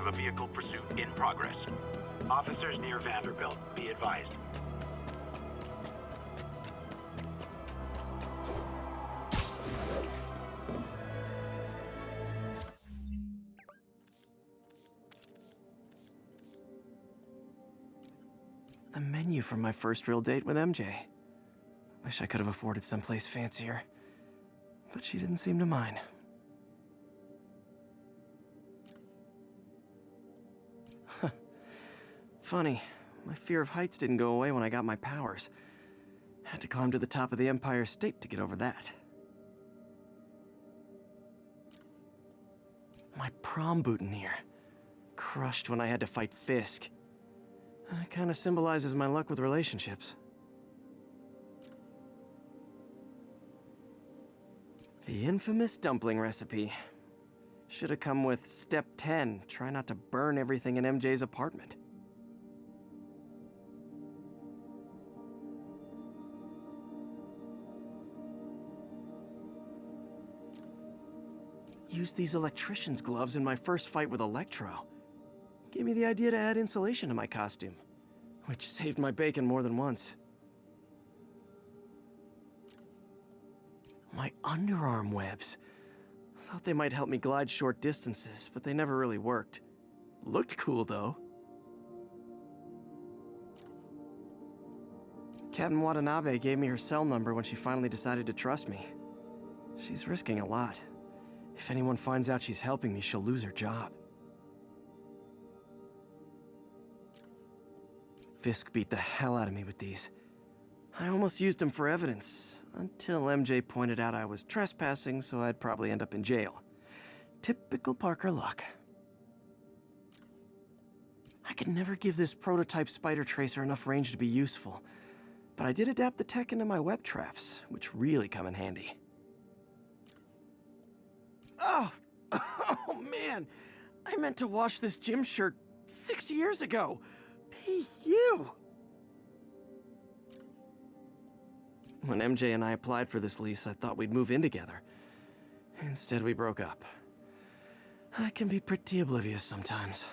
have a vehicle pursuit in progress. Officers near Vanderbilt, be advised. The menu from my first real date with MJ. Wish I could have afforded someplace fancier. But she didn't seem to mind. Funny, my fear of heights didn't go away when I got my powers. Had to climb to the top of the Empire State to get over that. My prom boutonniere. Crushed when I had to fight Fisk. That kind of symbolizes my luck with relationships. The infamous dumpling recipe. Should have come with step 10, try not to burn everything in MJ's apartment. Used these electrician's gloves in my first fight with Electro. Gave me the idea to add insulation to my costume, which saved my bacon more than once. My underarm webs. Thought they might help me glide short distances, but they never really worked. Looked cool, though. Captain Watanabe gave me her cell number when she finally decided to trust me. She's risking a lot. If anyone finds out she's helping me, she'll lose her job. Fisk beat the hell out of me with these. I almost used them for evidence, until MJ pointed out I was trespassing, so I'd probably end up in jail. Typical Parker luck. I could never give this prototype spider tracer enough range to be useful, but I did adapt the tech into my web traps, which really come in handy. Oh, oh man, I meant to wash this gym shirt 6 years ago. PU! When MJ and I applied for this lease, I thought we'd move in together. Instead, we broke up. I can be pretty oblivious sometimes.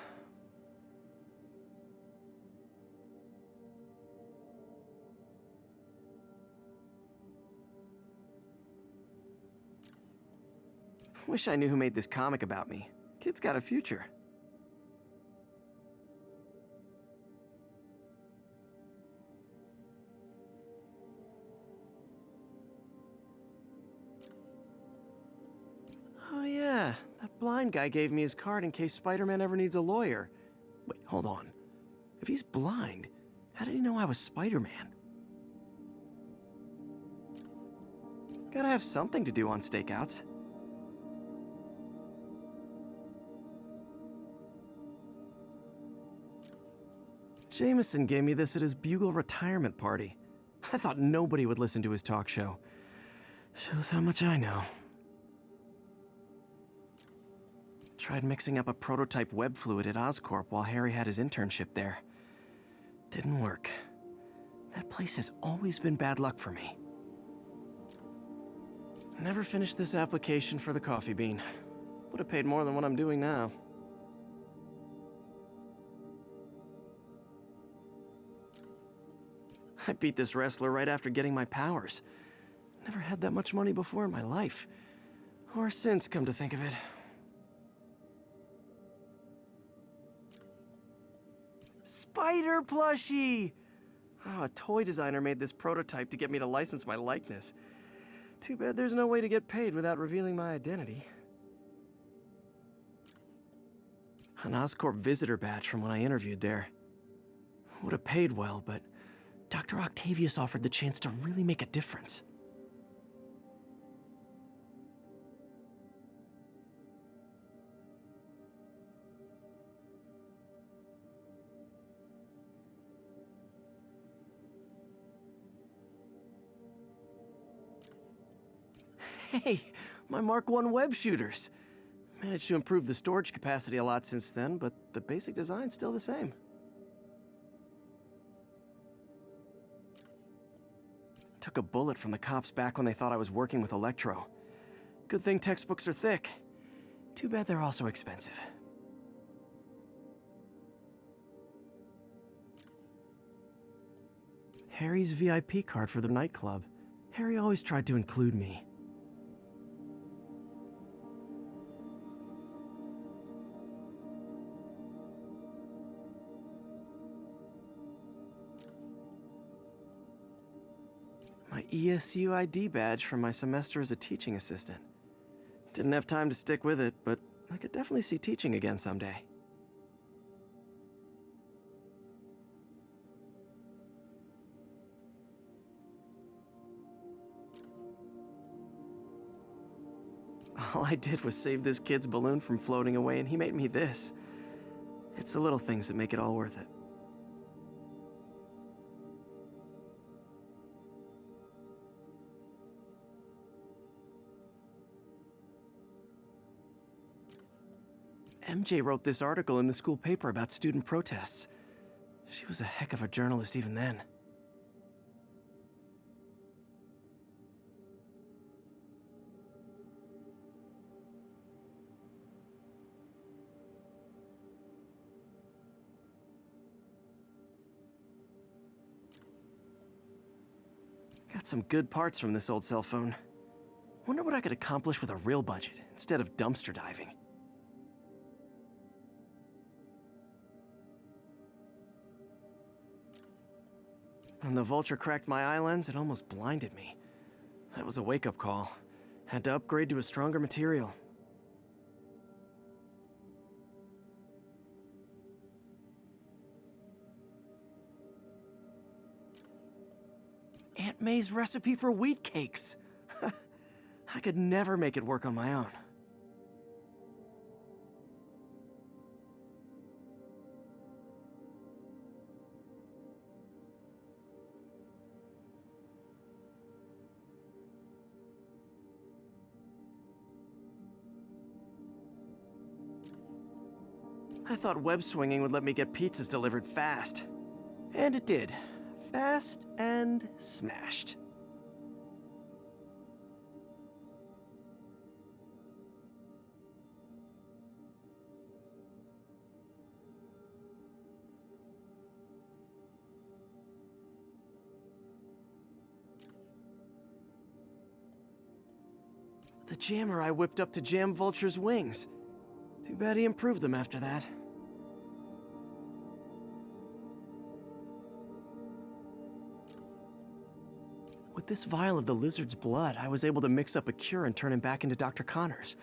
Wish I knew who made this comic about me. Kid's got a future. Oh yeah, that blind guy gave me his card in case Spider-Man ever needs a lawyer. Wait, hold on. If he's blind, how did he know I was Spider-Man? Gotta have something to do on stakeouts. Jameson gave me this at his Bugle retirement party. I thought nobody would listen to his talk show. Shows how much I know. Tried mixing up a prototype web fluid at Oscorp while Harry had his internship there. Didn't work. That place has always been bad luck for me. Never finished this application for the coffee bean. Would have paid more than what I'm doing now. I beat this wrestler right after getting my powers. Never had that much money before in my life. Or since, come to think of it. Spider plushie! Oh, a toy designer made this prototype to get me to license my likeness. Too bad there's no way to get paid without revealing my identity. An Oscorp visitor badge from when I interviewed there. Would have paid well, but Dr. Octavius offered the chance to really make a difference. Hey, my Mark I web shooters. Managed to improve the storage capacity a lot since then, but the basic design's still the same. Took a bullet from the cops back when they thought I was working with Electro. Good thing textbooks are thick. Too bad they're also expensive. Harry's VIP card for the nightclub. Harry always tried to include me. My ESU ID badge from my semester as a teaching assistant. Didn't have time to stick with it, but I could definitely see teaching again someday. All I did was save this kid's balloon from floating away, and he made me this. It's the little things that make it all worth it. MJ wrote this article in the school paper about student protests. She was a heck of a journalist even then. Got some good parts from this old cell phone. Wonder what I could accomplish with a real budget instead of dumpster diving. When the vulture cracked my eye lens, it almost blinded me. That was a wake-up call. Had to upgrade to a stronger material. Aunt May's recipe for wheat cakes! I could never make it work on my own. I thought web swinging would let me get pizzas delivered fast. And it did. Fast and smashed. The jammer I whipped up to jam Vulture's wings. Too bad he improved them after that. With this vial of the lizard's blood, I was able to mix up a cure and turn him back into Dr. Connors.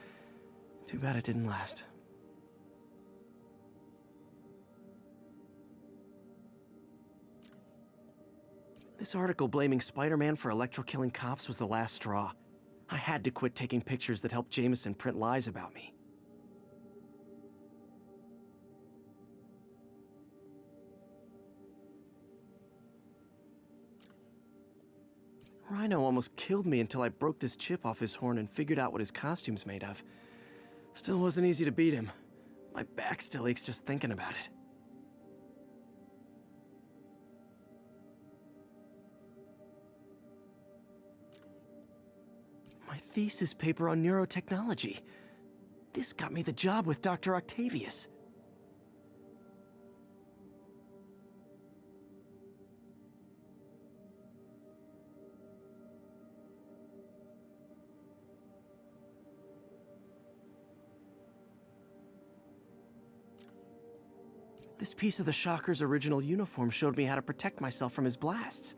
Too bad it didn't last. This article blaming Spider-Man for electro-killing cops was the last straw. I had to quit taking pictures that helped Jameson print lies about me. Rhino almost killed me until I broke this chip off his horn and figured out what his costume's made of. Still wasn't easy to beat him. My back still aches just thinking about it. My thesis paper on neurotechnology. This got me the job with Dr. Octavius. This piece of the Shocker's original uniform showed me how to protect myself from his blasts.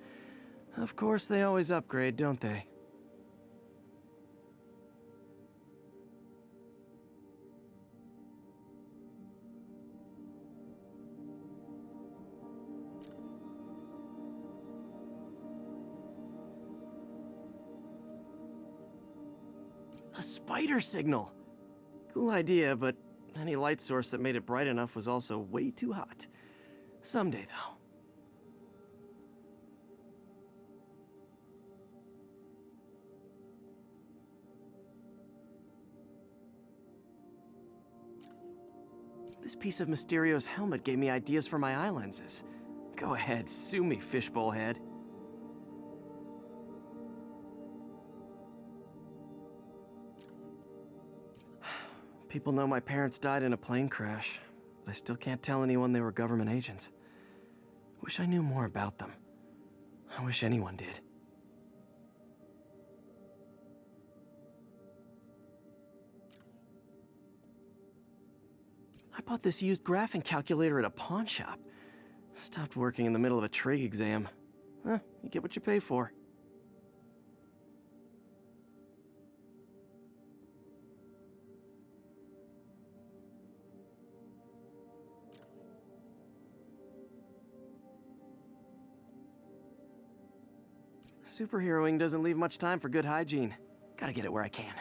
Of course, they always upgrade, don't they? A spider signal! Cool idea, but any light source that made it bright enough was also way too hot. Someday, though. This piece of Mysterio's helmet gave me ideas for my eye lenses. Go ahead, sue me, fishbowl head. People know my parents died in a plane crash, but I still can't tell anyone they were government agents. Wish I knew more about them. I wish anyone did. I bought this used graphing calculator at a pawn shop. Stopped working in the middle of a trig exam. You get what you pay for. Superheroing doesn't leave much time for good hygiene. Gotta get it where I can.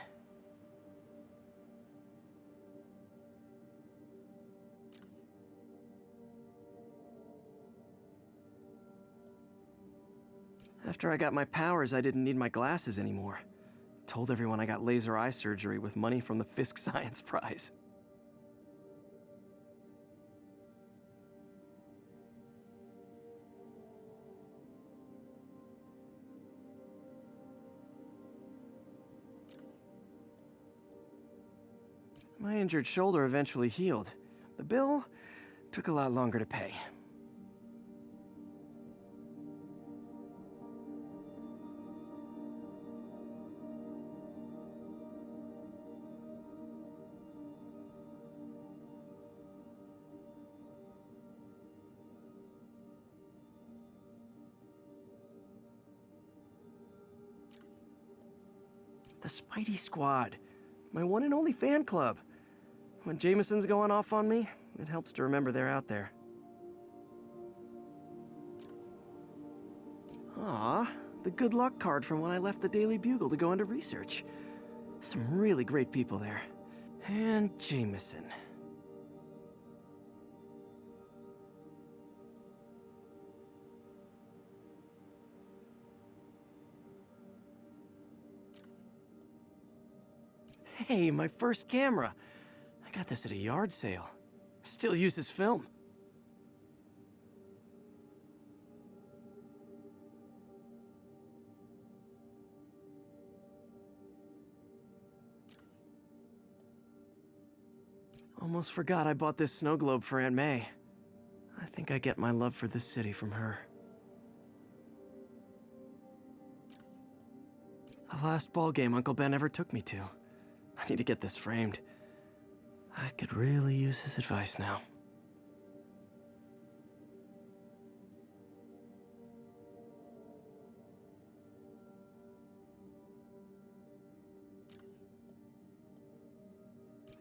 After I got my powers, I didn't need my glasses anymore. Told everyone I got laser eye surgery with money from the Fisk Science Prize. My injured shoulder eventually healed. The bill took a lot longer to pay. The Spidey Squad, my one and only fan club. When Jameson's going off on me, it helps to remember they're out there. Ah, the good luck card from when I left the Daily Bugle to go into research. Some really great people there. And Jameson. Hey, my first camera. I got this at a yard sale. Still uses film. Almost forgot I bought this snow globe for Aunt May. I think I get my love for this city from her. The last ball game Uncle Ben ever took me to. I need to get this framed. I could really use his advice now.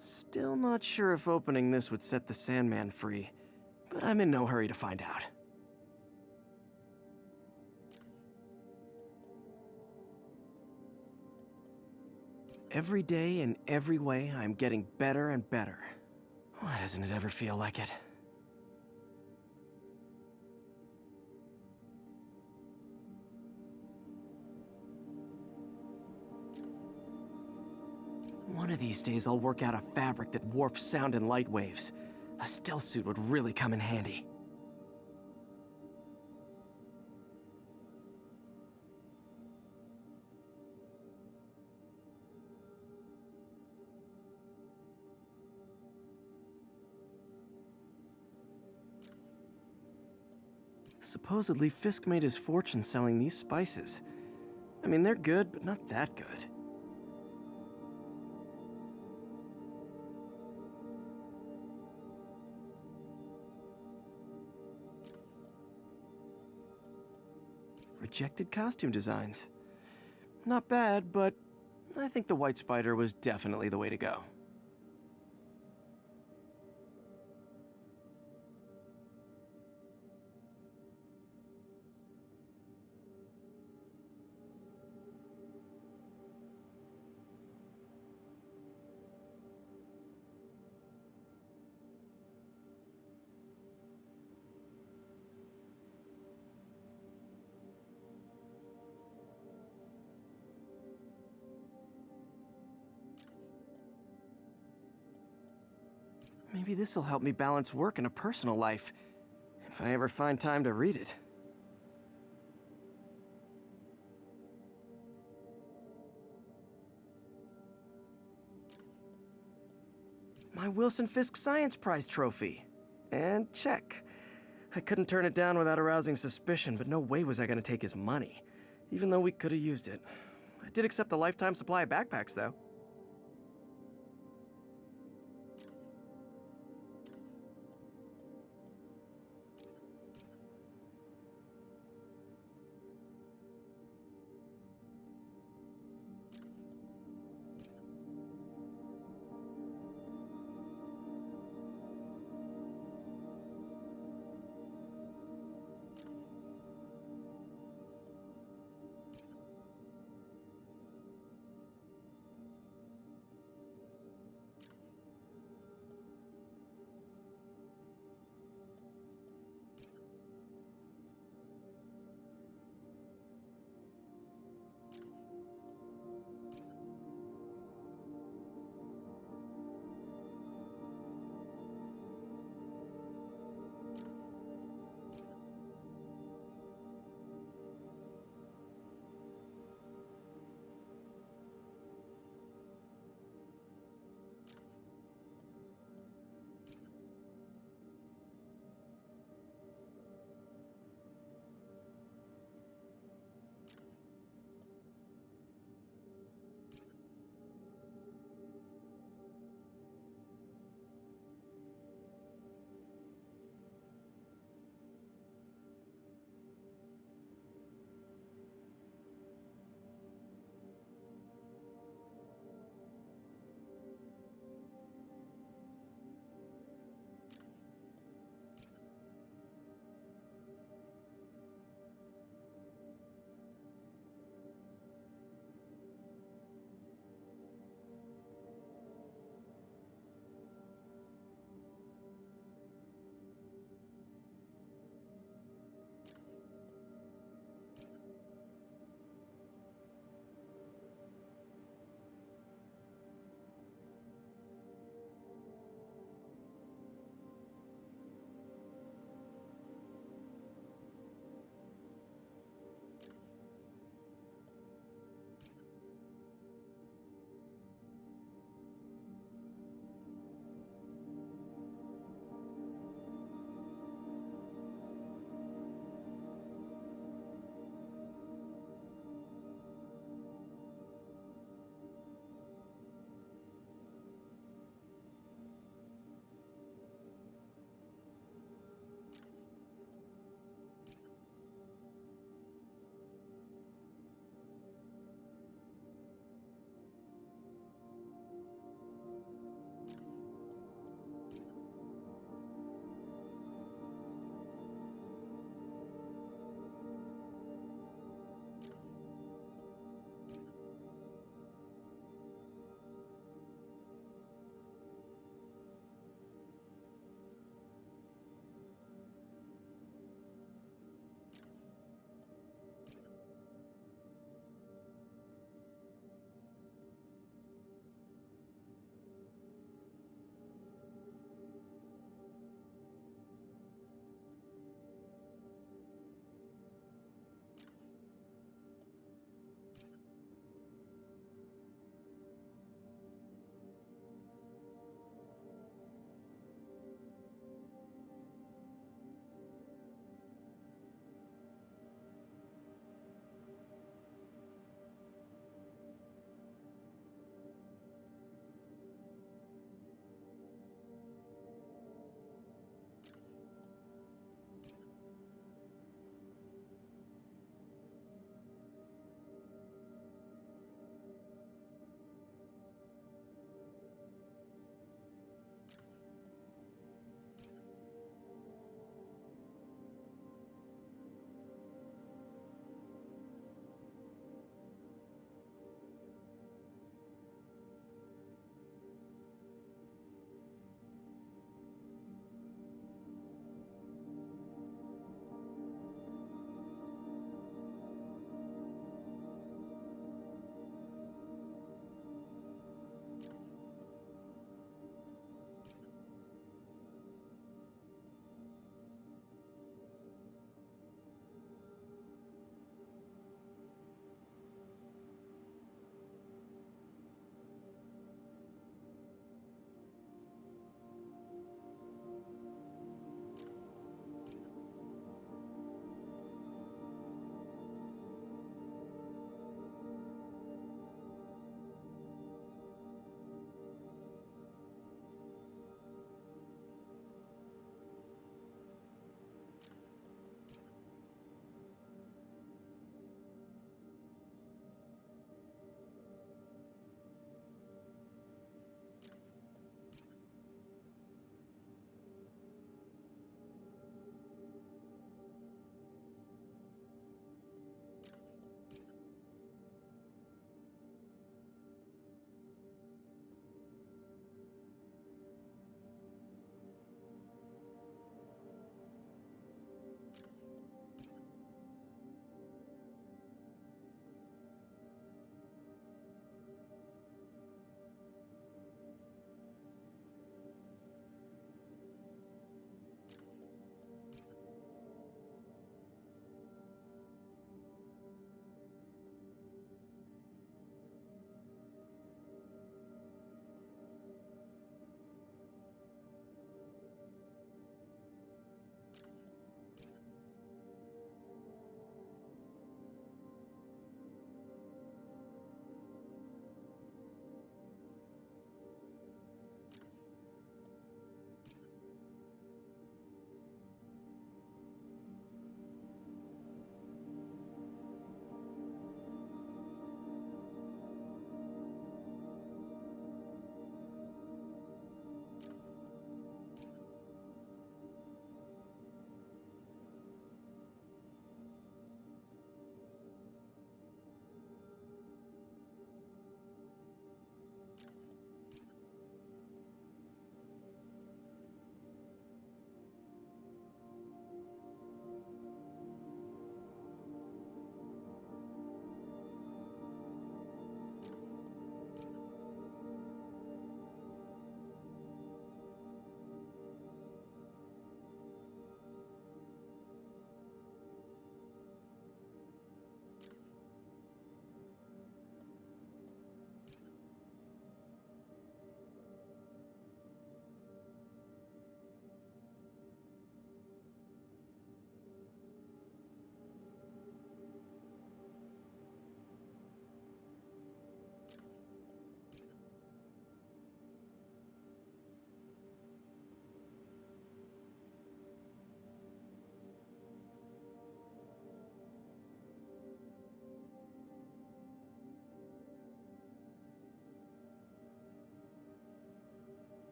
Still not sure if opening this would set the Sandman free, but I'm in no hurry to find out. Every day, in every way, I'm getting better and better. Why doesn't it ever feel like it? One of these days, I'll work out a fabric that warps sound and light waves. A stealth suit would really come in handy. Supposedly, Fisk made his fortune selling these spices. I mean, they're good, but not that good. Rejected costume designs. Not bad, but I think the White Spider was definitely the way to go. Maybe this'll help me balance work and a personal life, if I ever find time to read it. My Wilson Fisk Science Prize trophy. And check. I couldn't turn it down without arousing suspicion, but no way was I gonna take his money, even though we could have used it. I did accept the lifetime supply of backpacks, though.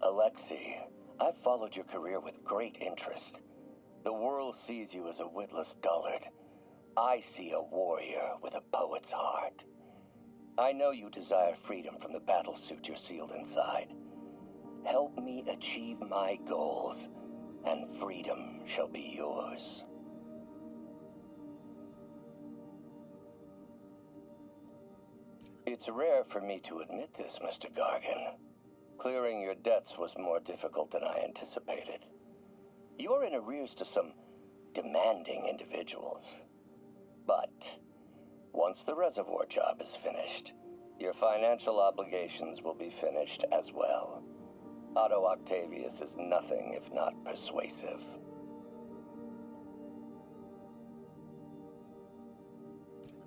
Alexei, I've followed your career with great interest. The world sees you as a witless dullard. I see a warrior with a poet's heart. I know you desire freedom from the battlesuit you're sealed inside. Help me achieve my goals, and freedom shall be yours. It's rare for me to admit this, Mr. Gargan. Clearing your debts was more difficult than I anticipated. You are in arrears to some demanding individuals. But once the reservoir job is finished, your financial obligations will be finished as well. Otto Octavius is nothing if not persuasive.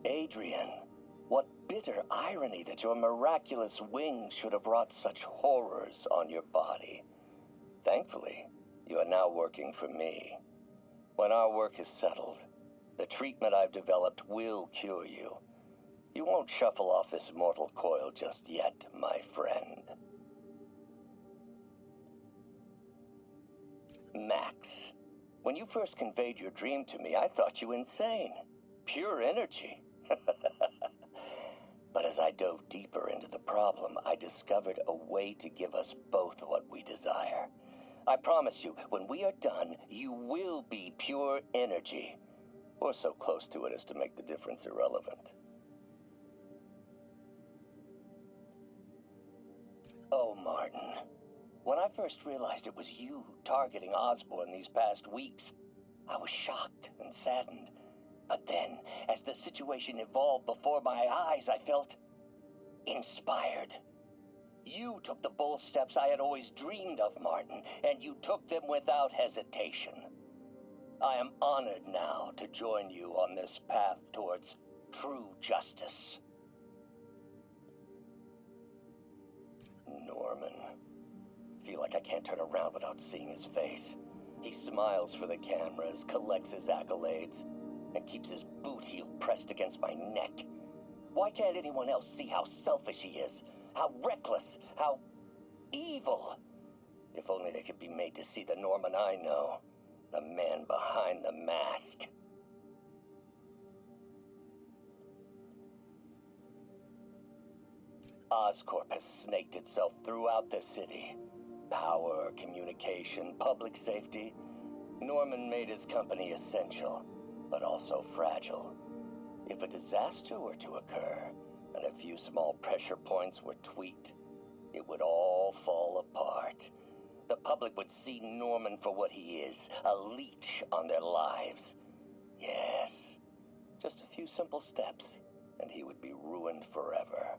Adrian, what bitter irony that your miraculous wings should have wrought such horrors on your body. Thankfully, you are now working for me. When our work is settled, the treatment I've developed will cure you. You won't shuffle off this mortal coil just yet, my friend. Max, when you first conveyed your dream to me, I thought you insane. Pure energy. But as I dove deeper into the problem, I discovered a way to give us both what we desire. I promise you, when we are done, you will be pure energy. Or so close to it as to make the difference irrelevant. Oh, Martin. When I first realized it was you targeting Osborn these past weeks, I was shocked and saddened. But then, as the situation evolved before my eyes, I felt inspired. You took the bold steps I had always dreamed of, Martin, and you took them without hesitation. I am honored now to join you on this path towards true justice. Norman. Feel like I can't turn around without seeing his face. He smiles for the cameras, collects his accolades, and keeps his boot heel pressed against my neck. Why can't anyone else see how selfish he is? How reckless, how evil? If only they could be made to see the Norman I know. The man behind the mask. Oscorp has snaked itself throughout the city. Power, communication, public safety. Norman made his company essential, but also fragile. If a disaster were to occur, and a few small pressure points were tweaked, it would all fall apart. The public would see Norman for what he is, a leech on their lives. Yes, just a few simple steps, and he would be ruined forever.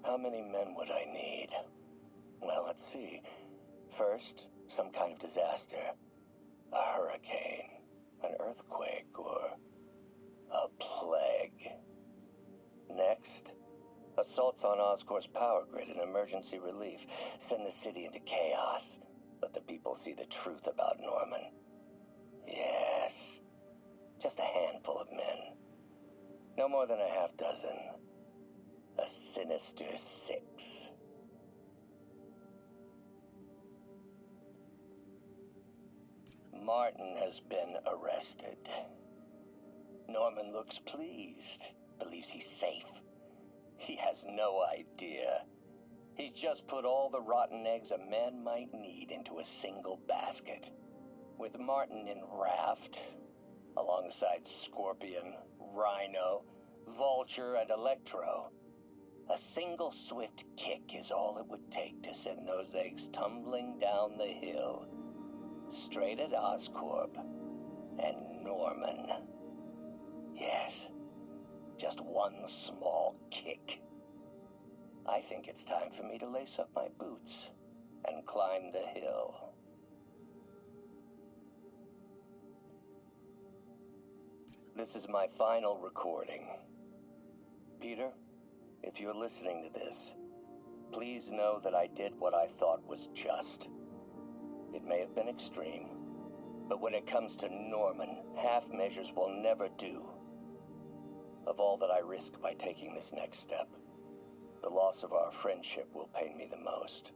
How many men would I need? Well, let's see. First, some kind of disaster. A hurricane, an earthquake, or a plague. Next, assaults on Oscorp's power grid and emergency relief. Send the city into chaos. Let the people see the truth about Norman. Yes, just a handful of men. No more than a half dozen. A sinister 6. Martin has been arrested. Norman looks pleased, believes he's safe. He has no idea. He's just put all the rotten eggs a man might need into a single basket. With Martin in raft, alongside Scorpion, Rhino, Vulture, and Electro, a single swift kick is all it would take to send those eggs tumbling down the hill, straight at Oscorp and Norman. Yes, just one small kick. I think it's time for me to lace up my boots and climb the hill. This is my final recording. Peter, if you're listening to this, please know that I did what I thought was just. It may have been extreme, but when it comes to Norman, half measures will never do. of all that I risk by taking this next step, the loss of our friendship will pain me the most.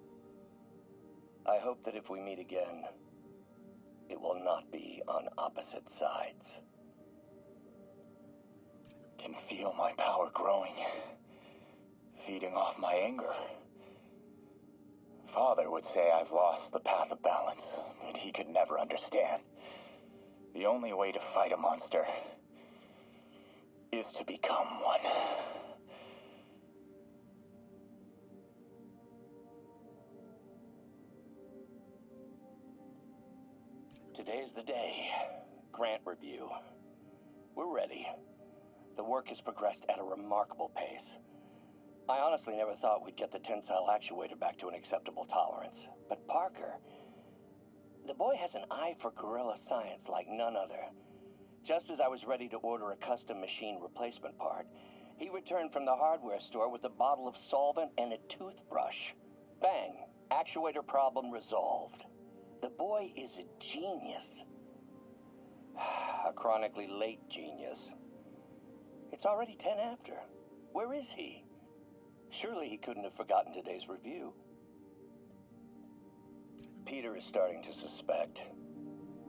I hope that if we meet again, it will not be on opposite sides. Can feel my power growing, feeding off my anger. Father would say I've lost the path of balance, but he could never understand. The only way to fight a monster is to become one. Today's the day. Grant review. We're ready. The work has progressed at a remarkable pace. I honestly never thought we'd get the tensile actuator back to an acceptable tolerance. But Parker, the boy has an eye for guerrilla science like none other. Just as I was ready to order a custom machine replacement part, he returned from the hardware store with a bottle of solvent and a toothbrush. Bang! Actuator problem resolved. The boy is a genius. A chronically late genius. It's already 10 after. Where is he? Surely he couldn't have forgotten today's review. Peter is starting to suspect.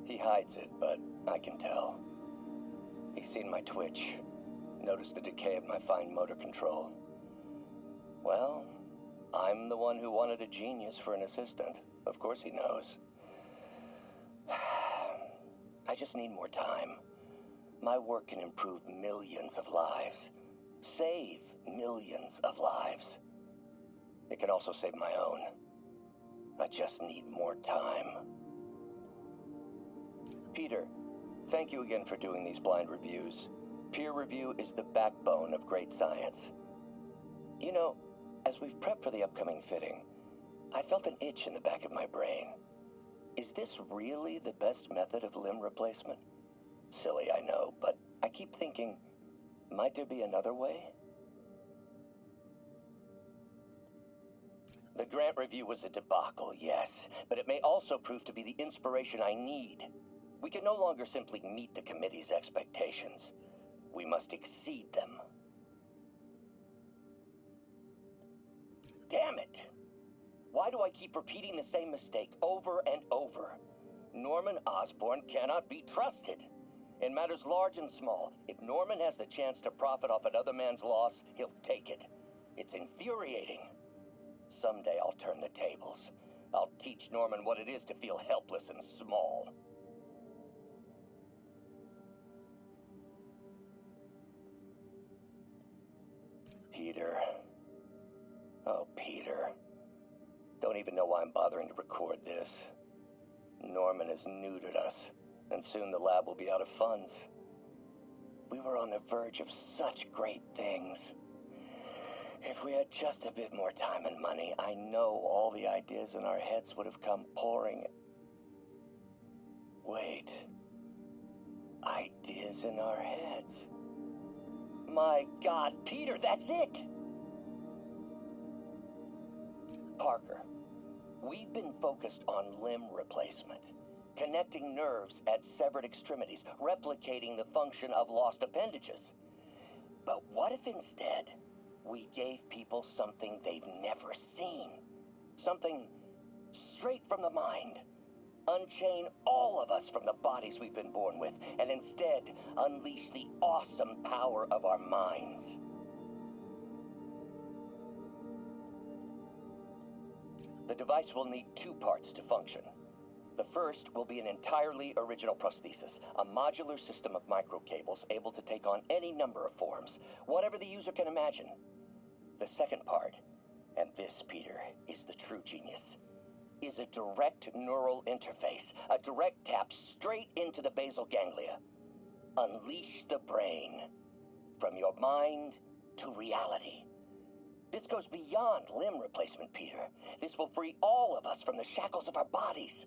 He hides it, but I can tell. He's seen my twitch, noticed the decay of my fine motor control. Well, I'm the one who wanted a genius for an assistant. Of course he knows. I just need more time. My work can improve millions of lives. Save millions of lives. It can also save my own. I just need more time. Peter, thank you again for doing these blind reviews. Peer review is the backbone of great science. You know, as we've prepped for the upcoming fitting, I felt an itch in the back of my brain. Is this really the best method of limb replacement? Silly, I know, but I keep thinking, might there be another way? The Grant review was a debacle, yes, but it may also prove to be the inspiration I need. We can no longer simply meet the committee's expectations. We must exceed them. Damn it! Why do I keep repeating the same mistake over and over? Norman Osborn cannot be trusted. In matters large and small, if Norman has the chance to profit off another man's loss, he'll take it. It's infuriating. Someday I'll turn the tables. I'll teach Norman what it is to feel helpless and small. Peter. Oh, Peter. Don't even know why I'm bothering to record this. Norman has neutered us, and soon the lab will be out of funds. We were on the verge of such great things. If we had just a bit more time and money, I know all the ideas in our heads would have come pouring. Wait. Ideas in our heads? My God, Peter, that's it! Parker, we've been focused on limb replacement, connecting nerves at severed extremities, replicating the function of lost appendages. But what if instead we gave people something they've never seen? Something straight from the mind. Unchain all of us from the bodies we've been born with, and instead unleash the awesome power of our minds. The device will need two parts to function. The first will be an entirely original prosthesis, a modular system of microcables able to take on any number of forms, whatever the user can imagine. The second part, and this, Peter, is the true genius, is a direct neural interface, a direct tap straight into the basal ganglia. Unleash the brain, from your mind to reality. This goes beyond limb replacement, Peter. This will free all of us from the shackles of our bodies.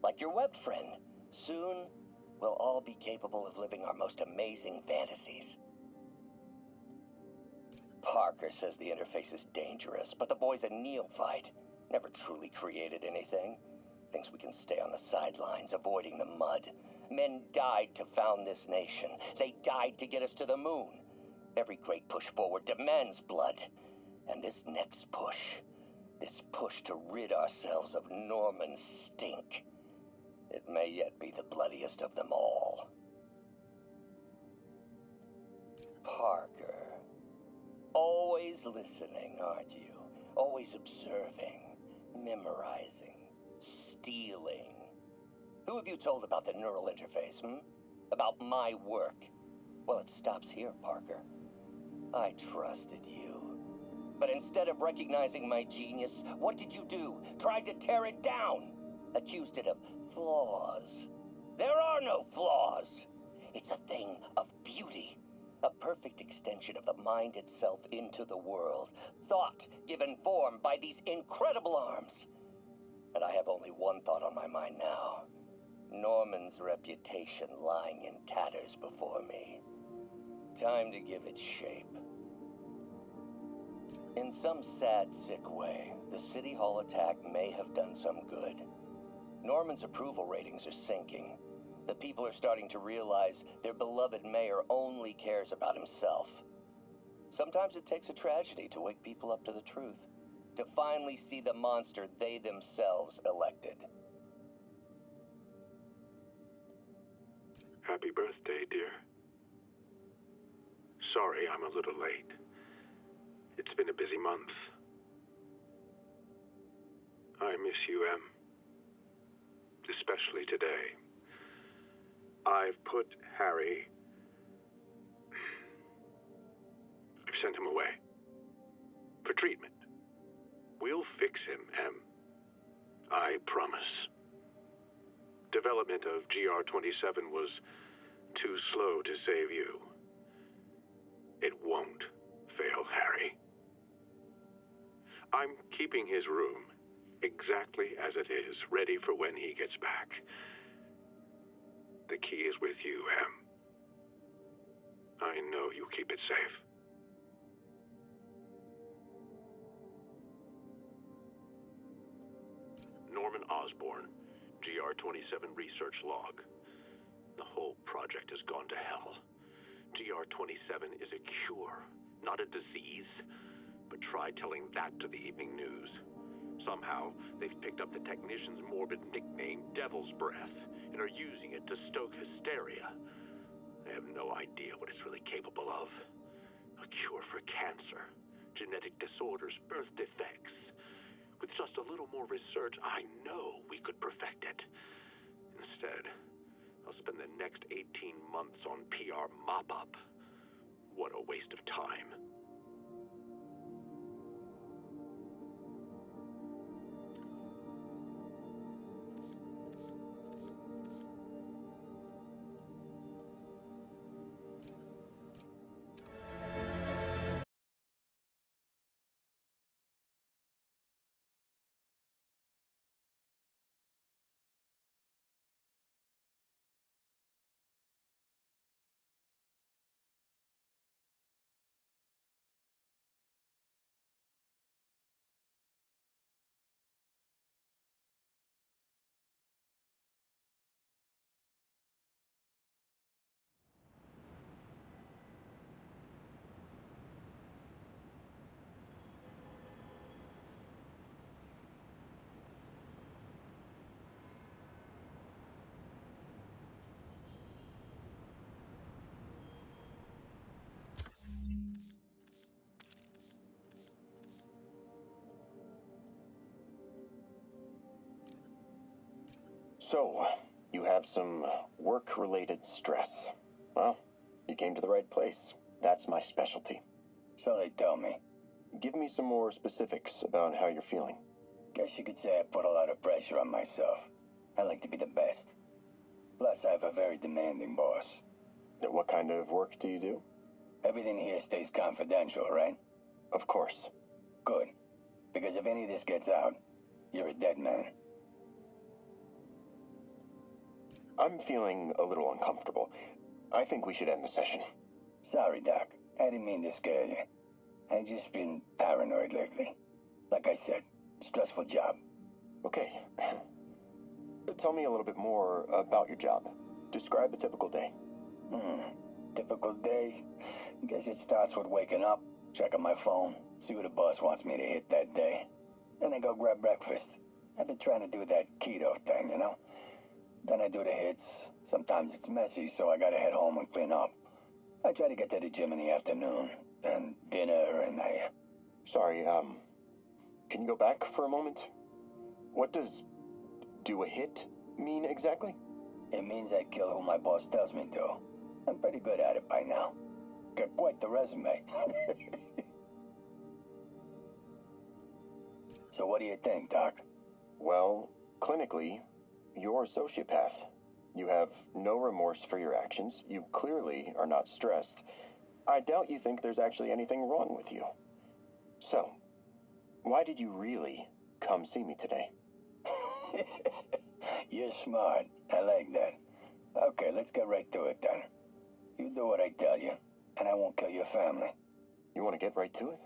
Like your webbed friend, soon we'll all be capable of living our most amazing fantasies. Parker says the interface is dangerous, but the boy's a neophyte. Never truly created anything. Thinks we can stay on the sidelines, avoiding the mud. Men died to found this nation. They died to get us to the moon. Every great push forward demands blood. And this next push, this push to rid ourselves of Norman's stink, it may yet be the bloodiest of them all. Parker. Always listening, aren't you? Always observing, memorizing, stealing. Who have you told about the neural interface, About my work? Well, it stops here, Parker. I trusted you. But instead of recognizing my genius, what did you do? Tried to tear it down. Accused it of flaws. There are no flaws. It's a thing of beauty. A perfect extension of the mind itself into the world. Thought given form by these incredible arms. And I have only one thought on my mind now. Norman's reputation lying in tatters before me. Time to give it shape. In some sad, sick way, the City Hall attack may have done some good. Norman's approval ratings are sinking. The people are starting to realize their beloved mayor only cares about himself. Sometimes it takes a tragedy to wake people up to the truth, to finally see the monster they themselves elected. Happy birthday, dear. Sorry I'm a little late. It's been a busy month. I miss you, Em. Especially today. I've put Harry... I've sent him away. For treatment. We'll fix him, Em. I promise. Development of GR-27 was too slow to save you. It won't fail Harry. I'm keeping his room exactly as it is, ready for when he gets back. The key is with you, Em. I know you'll keep it safe. Norman Osborn, GR-27 research log. The whole project has gone to hell. GR-27 is a cure, not a disease. But try telling that to the evening news. Somehow, they've picked up the technician's morbid nickname, Devil's Breath, and are using it to stoke hysteria. They have no idea what it's really capable of. A cure for cancer, genetic disorders, birth defects. With just a little more research, I know we could perfect it. Instead, I'll spend the next 18 months on PR mop-up. What a waste of time. So, you have some work-related stress. Well, you came to the right place. That's my specialty. So they tell me. Give me some more specifics about how you're feeling. Guess you could say I put a lot of pressure on myself. I like to be the best. Plus, I have a very demanding boss. What kind of work do you do? Everything here stays confidential, right? Of course. Good. Because if any of this gets out, you're a dead man. I'm feeling a little uncomfortable. I think we should end the session. Sorry, Doc. I didn't mean to scare you. I've just been paranoid lately. Like I said, stressful job. Okay. Tell me a little bit more about your job. Describe a typical day. Typical day. Guess it starts with waking up, checking my phone, see what the boss wants me to hit that day. Then I go grab breakfast. I've been trying to do that keto thing, you know? Then I do the hits. Sometimes it's messy, so I gotta head home and clean up. I try to get to the gym in the afternoon, then dinner, and Sorry, can you go back for a moment? What does do a hit mean exactly? It means I kill who my boss tells me to. I'm pretty good at it by now. Got quite the resume. So what do you think, Doc? Well, clinically, you're a sociopath. You have no remorse for your actions. You clearly are not stressed. I doubt you think there's actually anything wrong with you. So, why did you really come see me today? You're smart. I like that. Okay, let's get right to it then. You do what I tell you, and I won't kill your family. You want to get right to it?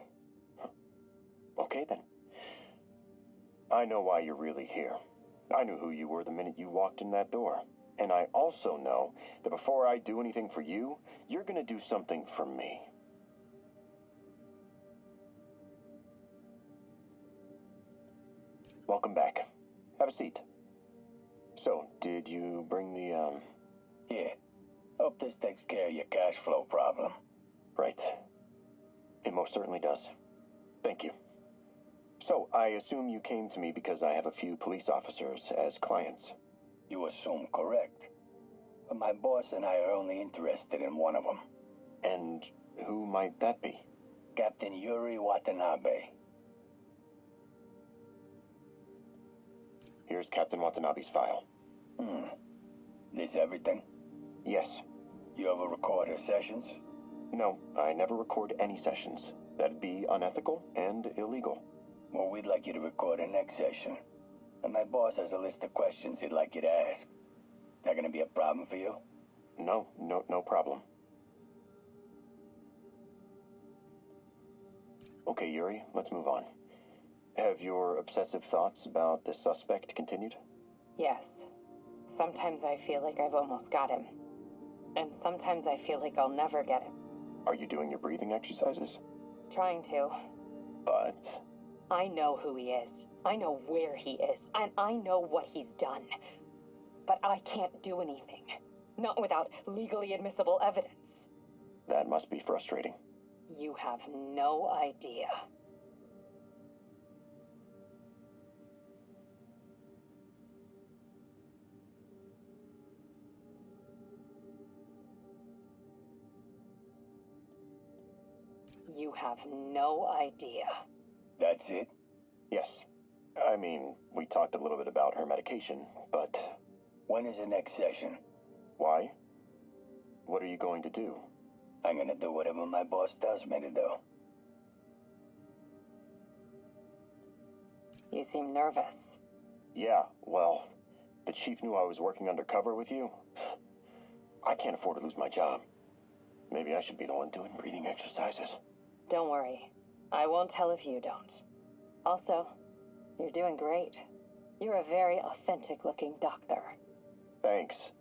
Okay, then. I know why you're really here. I knew who you were the minute you walked in that door. And I also know that before I do anything for you, you're gonna do something for me. Welcome back. Have a seat. So, did you bring the, Yeah. Hope this takes care of your cash flow problem. Right. It most certainly does. Thank you. So, I assume you came to me because I have a few police officers as clients. You assume correct. But my boss and I are only interested in one of them. And who might that be? Captain Yuri Watanabe. Here's Captain Watanabe's file. This everything? Yes. You ever record her sessions? No, I never record any sessions. That'd be unethical and illegal. Well, we'd like you to record her next session. And my boss has a list of questions he'd like you to ask. That gonna be a problem for you? No problem. Okay, Yuri, let's move on. Have your obsessive thoughts about the suspect continued? Yes. Sometimes I feel like I've almost got him. And sometimes I feel like I'll never get him. Are you doing your breathing exercises? Trying to. But... I know who he is. I know where he is. And I know what he's done. But I can't do anything. Not without legally admissible evidence. That must be frustrating. You have no idea. You have no idea. That's it? Yes. I mean, we talked a little bit about her medication, but... When is the next session? Why? What are you going to do? I'm gonna do whatever my boss tells me to do. You seem nervous. Yeah, well, the chief knew I was working undercover with you. I can't afford to lose my job. Maybe I should be the one doing breathing exercises. Don't worry. I won't tell if you don't. Also, you're doing great. You're a very authentic-looking doctor. Thanks,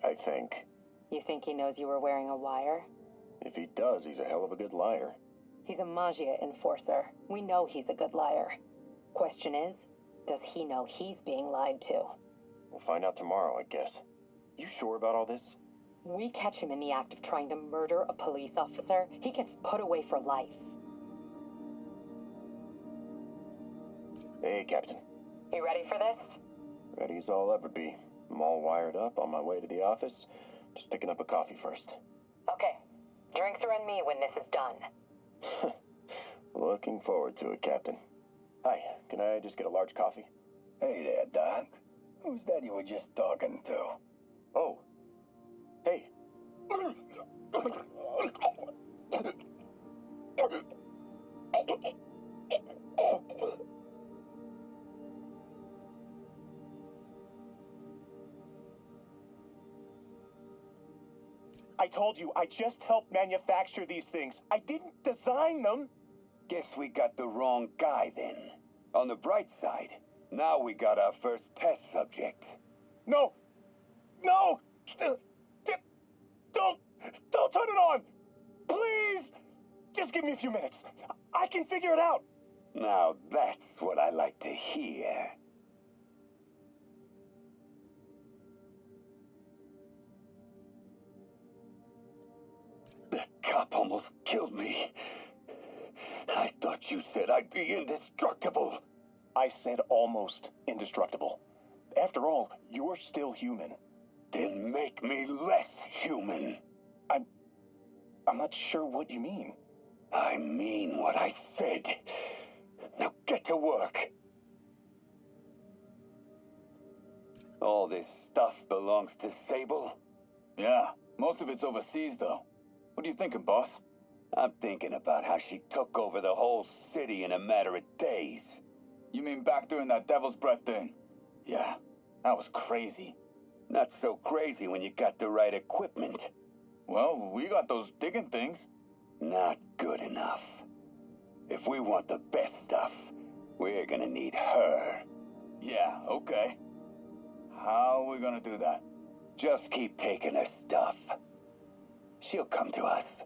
I think. You think he knows you were wearing a wire? If he does, he's a hell of a good liar. He's a Maggia enforcer. We know he's a good liar. Question is, does he know he's being lied to? We'll find out tomorrow, I guess. You sure about all this? We catch him in the act of trying to murder a police officer, he gets put away for life. Hey, Captain. You ready for this? Ready as I'll ever be. I'm all wired up on my way to the office. Just picking up a coffee first. Okay. Drinks are on me when this is done. Looking forward to it, Captain. Hi, can I just get a large coffee? Hey there, Doc. Who's that you were just talking to? Oh. Hey. I told you, I just helped manufacture these things. I didn't design them. Guess we got the wrong guy then. On the bright side, now we got our first test subject. No! No! Don't Don't turn it on! Please! Just give me a few minutes. I can figure it out. Now that's what I like to hear. That cop almost killed me. I thought you said I'd be indestructible. I said almost indestructible. After all, you're still human. Then make me less human. I'm not sure what you mean. I mean what I said. Now get to work. All this stuff belongs to Sable? Yeah, most of it's overseas, though. What are you thinking, boss? I'm thinking about how she took over the whole city in a matter of days. You mean back during that Devil's Breath thing? Yeah, that was crazy. Not so crazy when you got the right equipment. Well, we got those digging things. Not good enough. If we want the best stuff, we're gonna need her. Yeah, okay. How are we gonna do that? Just keep taking her stuff. She'll come to us.